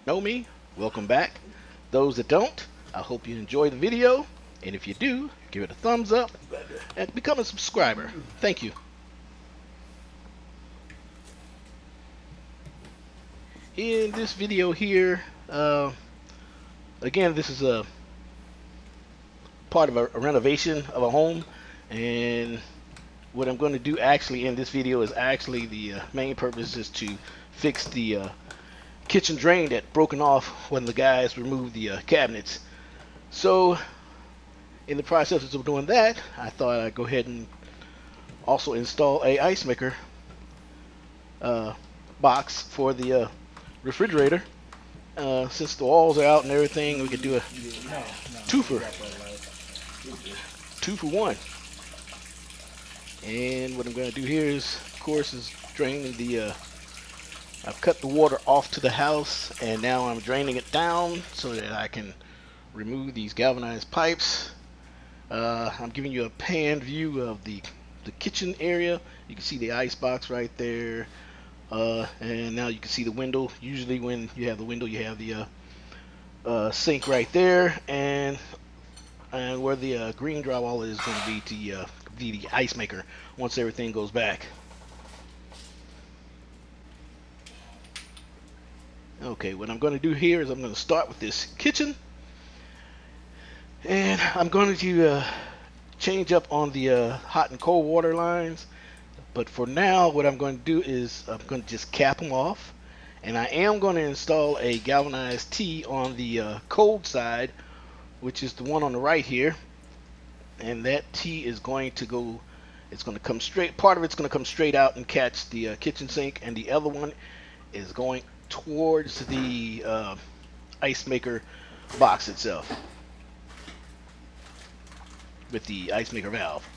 know me, welcome back. Those that don't, I hope you enjoy the video. And if you do, give it a thumbs up and become a subscriber. Thank you. In this video here, again, this is a part of a renovation of a home. And what I'm going to do actually in this video is actually the main purpose is to fix the kitchen drain that broken off when the guys removed the cabinets. So in the process of doing that, I thought I'd go ahead and also install a ice maker box for the refrigerator. Since the walls are out and everything, we could do a two for one. And what I'm going to do here is, of course, is drain the I've cut the water off to the house, and now I'm draining it down so that I can remove these galvanized pipes. I'm giving you a pan view of the kitchen area. You can see the ice box right there, and now you can see the window. Usually when you have the window, you have the sink right there, and where the green drywall is going to be the ice maker once everything goes back. Okay, what I'm going to do here is I'm going to start with this kitchen, and I'm going to change up on the hot and cold water lines. But for now, what I'm going to do is I'm going to just cap them off, and I am going to install a galvanized T on the cold side, which is the one on the right here. And that T is going to go, it's going to come straight, part of it's going to come straight out and catch the kitchen sink, and the other one is going towards the ice maker box itself with the ice maker valve.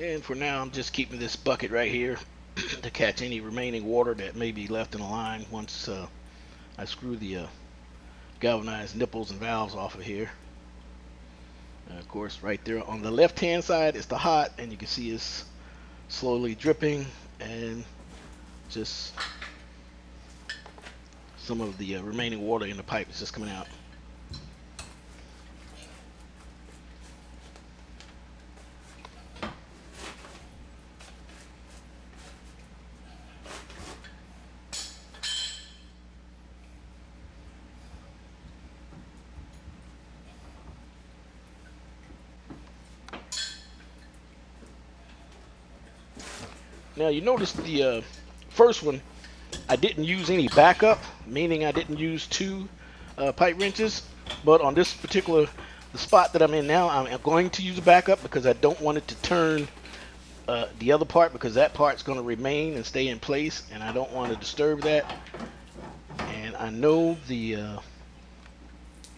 And for now, I'm just keeping this bucket right here to catch any remaining water that may be left in the line once I screw the galvanized nipples and valves off of here. And of course, right there on the left hand side is the hot, and you can see it's slowly dripping, and just some of the remaining water in the pipe is just coming out. Now you notice the first one, I didn't use any backup, meaning I didn't use two pipe wrenches. But on this particular, the spot that I'm in now, I'm going to use a backup because I don't want it to turn the other part, because that part's going to remain and stay in place, and I don't want to disturb that. And I know the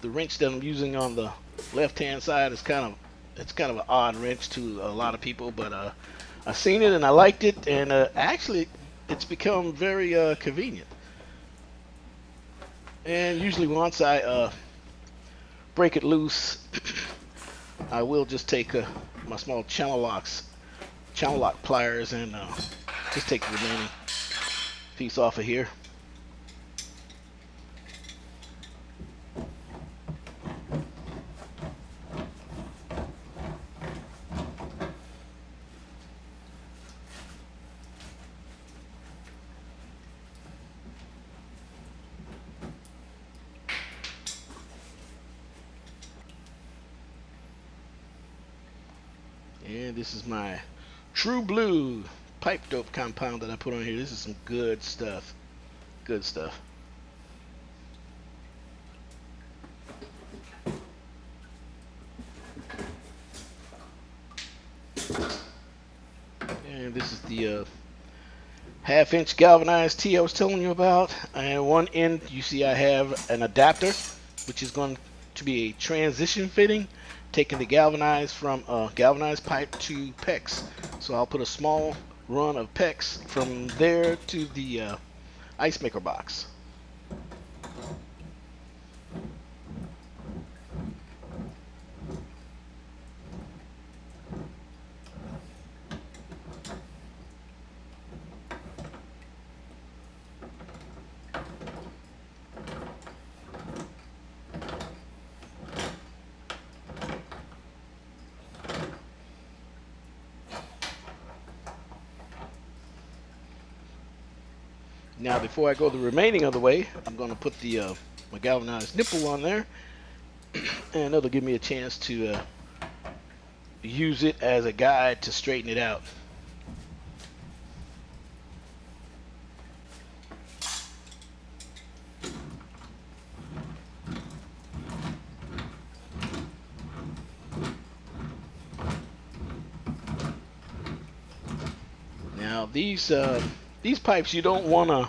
wrench that I'm using on the left-hand side is kind of an odd wrench to a lot of people, but I seen it and I liked it, and actually it's become very convenient. And usually once I break it loose, I will just take my small channel lock pliers and just take the remaining piece off of here. And this is my True Blue pipe dope compound that I put on here. This is some good stuff. Good stuff. And this is the half-inch galvanized T I was telling you about. And one end, you see I have an adapter, which is going to be a transition fitting, taking the galvanized from galvanized pipe to PEX. So I'll put a small run of PEX from there to the ice maker box. Now, before I go the remaining of the way, I'm going to put the my galvanized nipple on there, and it'll give me a chance to use it as a guide to straighten it out. Now, these pipes, you don't want to.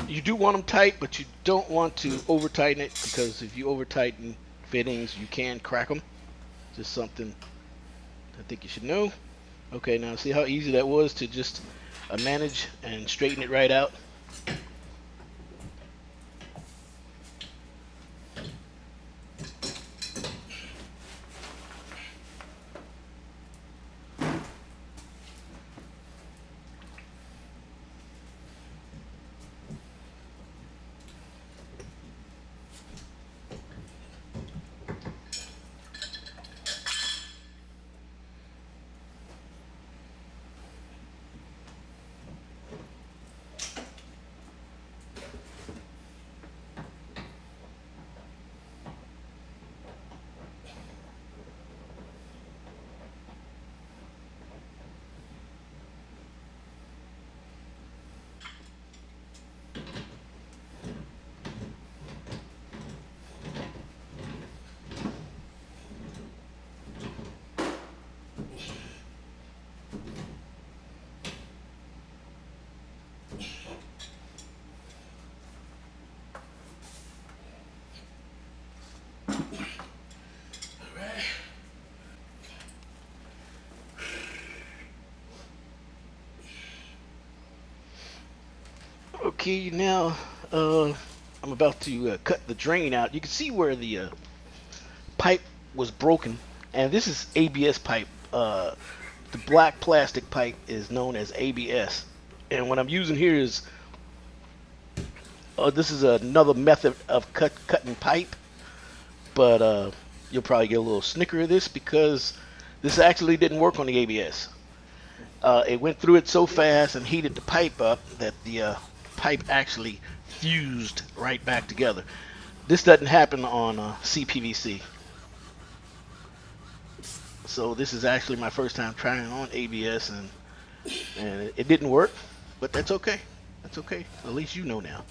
You do want them tight, but you don't want to over tighten it, because if you over tighten fittings, you can crack them. Just something I think you should know. Okay, now see how easy that was to just manage and straighten it right out. Okay, now I'm about to cut the drain out. You can see where the pipe was broken, and this is ABS pipe. The black plastic pipe is known as ABS, and what I'm using here is this is another method of cutting pipe, but you'll probably get a little snicker of this because this actually didn't work on the ABS. It went through it so fast and heated the pipe up that the pipe actually fused right back together. This doesn't happen on CPVC. So this is actually my first time trying on ABS, and it didn't work, but that's okay. That's okay. At least you know now.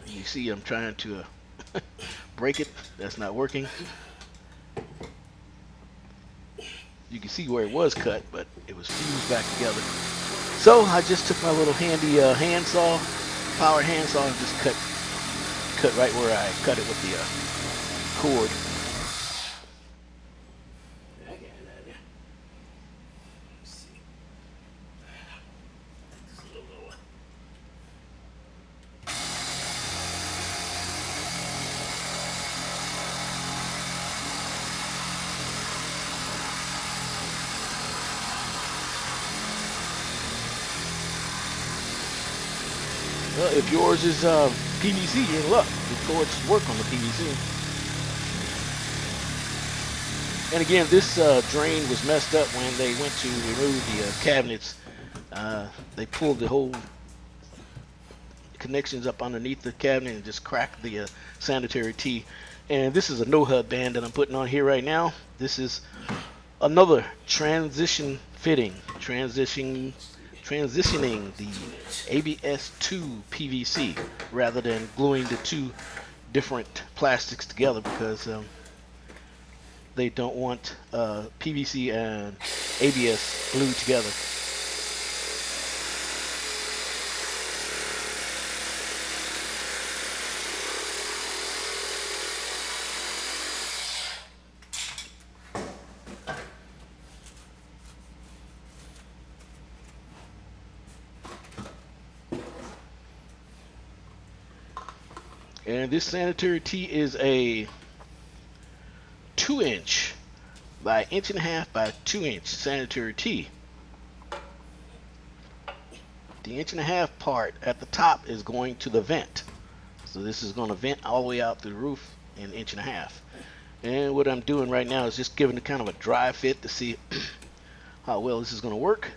You see, I'm trying to break it. That's not working. You can see where it was cut, but it was fused back together. So I just took my little handy handsaw, power handsaw, and just cut right where I cut it with the cord. Well, if yours is PVC, you're in luck. The cords work on the PVC. And again, this drain was messed up when they went to remove the cabinets. They pulled the whole connections up underneath the cabinet and just cracked the sanitary tee. And this is a no-hub band that I'm putting on here right now. This is another transition fitting, transitioning the ABS to PVC rather than gluing the two different plastics together, because they don't want PVC and ABS glued together. And this sanitary tee is a 2-inch by 1.5 by 2-inch sanitary tee. The 1.5 part at the top is going to the vent. So this is going to vent all the way out through the roof in 1.5 inches. And what I'm doing right now is just giving it kind of a dry fit to see how well this is going to work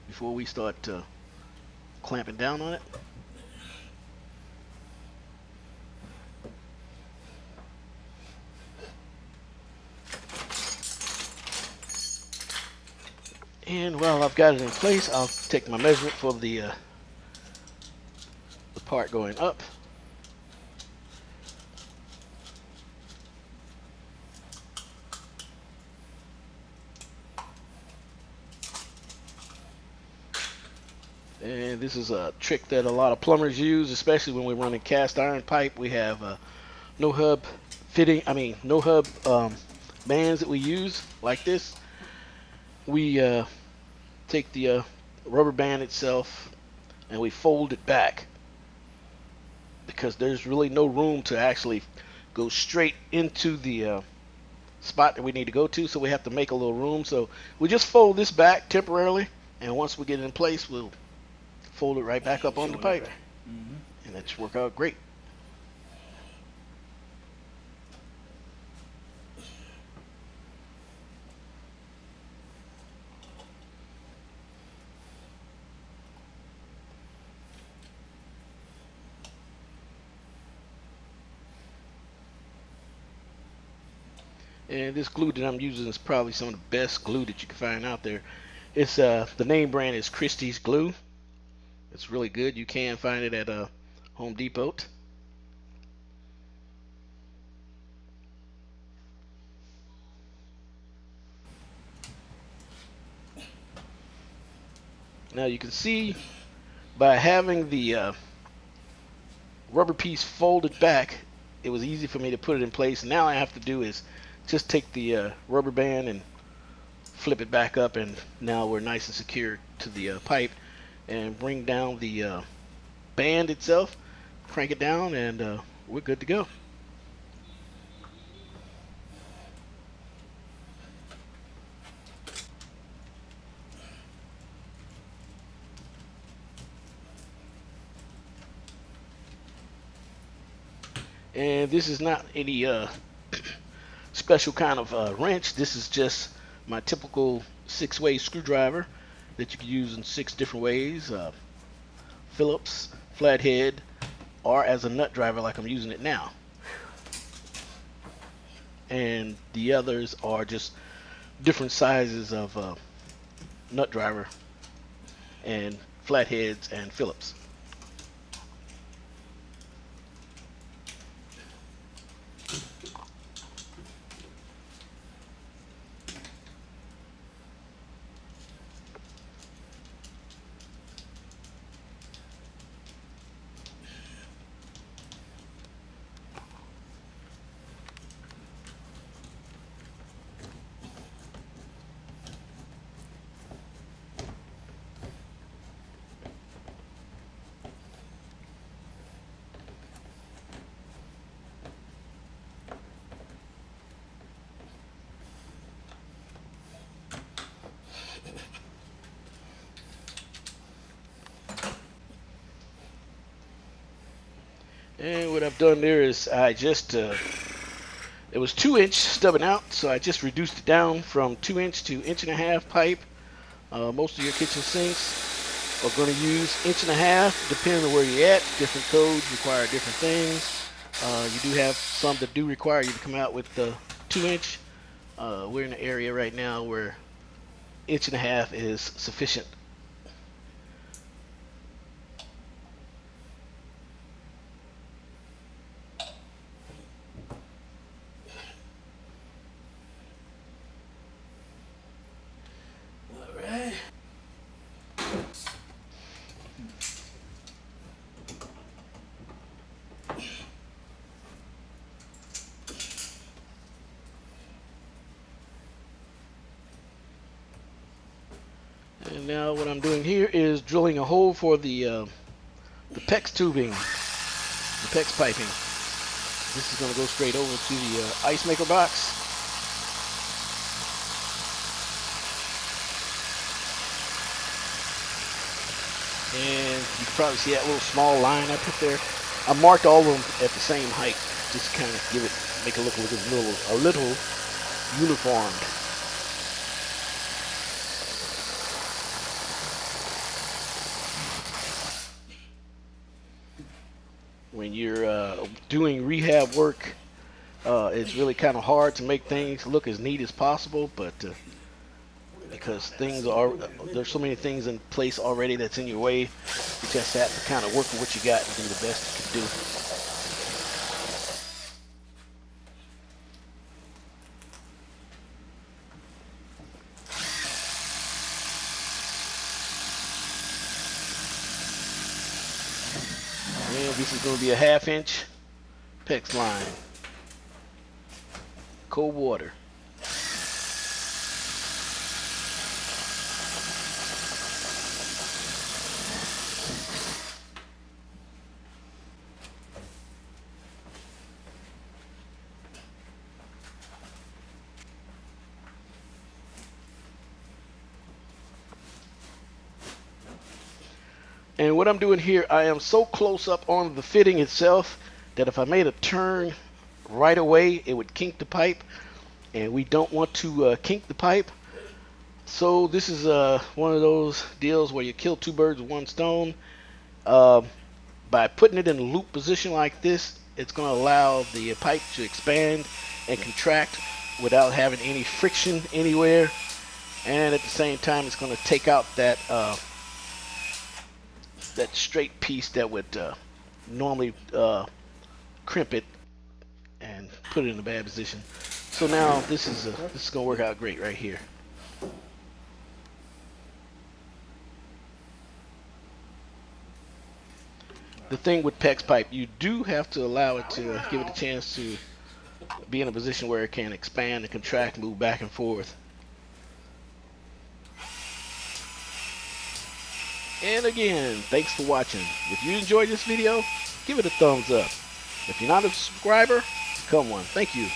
before we start clamping down on it. And while I've got it in place, I'll take my measurement for the part going up. And this is a trick that a lot of plumbers use, especially when we're running cast iron pipe. We have no hub no hub bands that we use like this. We take the rubber band itself and we fold it back because there's really no room to actually go straight into the spot that we need to go to, so we have to make a little room. So we just fold this back temporarily, and once we get it in place, we'll fold it right back up on the pipe, and that should work out great. And this glue that I'm using is probably some of the best glue that you can find out there. It's the name brand is Christie's Glue. It's really good. You can find it at Home Depot. Now you can see by having the rubber piece folded back, it was easy for me to put it in place. Now I have to do is just take the rubber band and flip it back up, and now we're nice and secure to the pipe, and bring down the band itself, crank it down, and we're good to go. And this is not any special kind of wrench. This is just my typical 6-way screwdriver that you can use in 6 different ways. Phillips, flathead, or as a nut driver like I'm using it now. And the others are just different sizes of nut driver and flatheads and Phillips. And what I've done there is I just, it was 2-inch stubbing out, so I just reduced it down from 2-inch to 1.5-inch pipe. Most of your kitchen sinks are going to use 1.5-inch, depending on where you're at. Different codes require different things. You do have some that do require you to come out with the 2-inch. We're in an area right now where 1.5-inch is sufficient. And now what I'm doing here is drilling a hole for the PEX tubing, the PEX piping. This is going to go straight over to the ice maker box. And you can probably see that little small line I put there. I marked all of them at the same height, just to kind of make it look a little uniformed. when you're doing rehab work, it's really kind of hard to make things look as neat as possible, but because things are, there's so many things in place already that's in your way, you just have to kind of work with what you got and do the best you can do. And this is going to be a 1/2 inch PEX line, cold water. And what I'm doing here, I am so close up on the fitting itself that if I made a turn right away, it would kink the pipe, and we don't want to kink the pipe. So this is one of those deals where you kill 2 birds with 1 stone. By putting it in a loop position like this, it's going to allow the pipe to expand and contract without having any friction anywhere, and at the same time it's going to take out that that straight piece that would normally crimp it and put it in a bad position. So now this is going to work out great right here. The thing with PEX pipe, you do have to allow it to give it a chance to be in a position where it can expand and contract, move back and forth. And again, thanks for watching. If you enjoyed this video, give it a thumbs up. If you're not a subscriber, become one. Thank you.